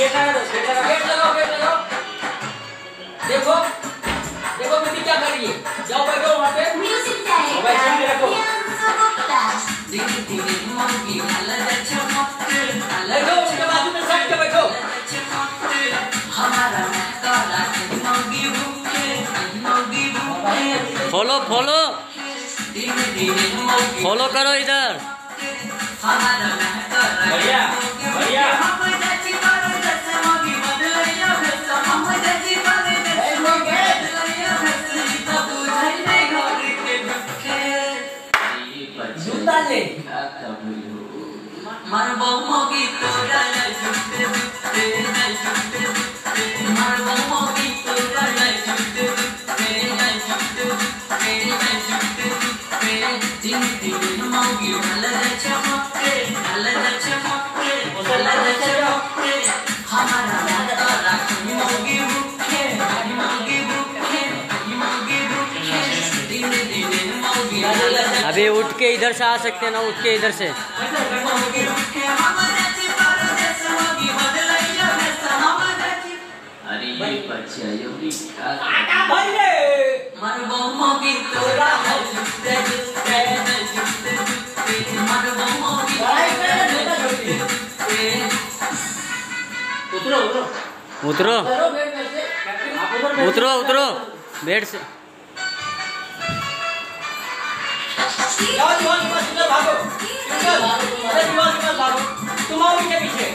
Gate लगाओ। देखो देखो बेटी क्या कर रही है। जाओ बैठो वहाँ पे। म्यूजिक डायरेक्टर रखो। बैठो उसके बाजू में साइड पे बैठो। फॉलो फॉलो फॉलो करो इधर। बढ़िया बढ़िया। जूता ले। अभी उठ के इधर से आ सकते हैं ना, उठ के इधर से। उतरो उतरो उतरो बेड से। भागो तुम आओ पीछे।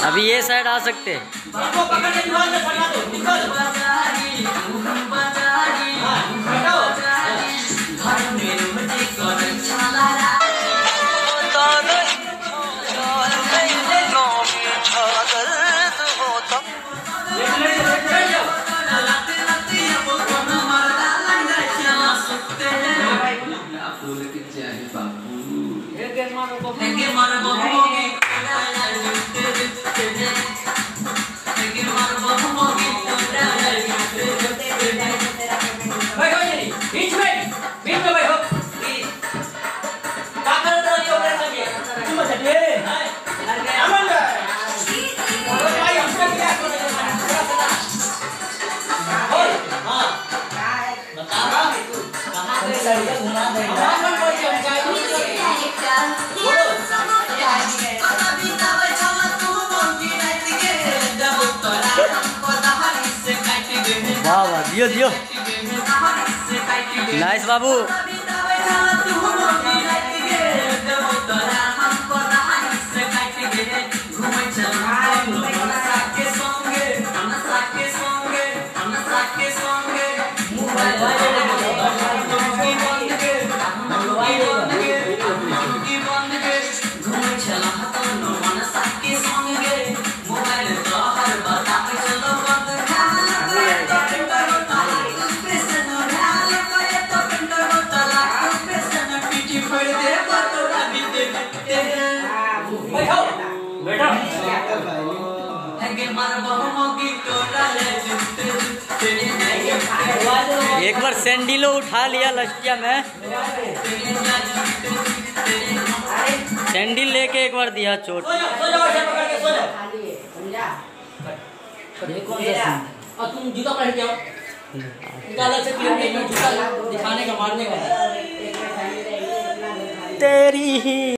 अभी ये साइड आ सकते। इसको पकड़ के दीवार में सटा दो। वाह वाह, दियो दियो, नाइस बाबू। एक बार सैंडिलो उठा लिया लश्किया में, सैंडिल लेके एक बार दिया चोट। तुम जूता पहन के आओ, जूता दिखाने का मारने का। तेरी ही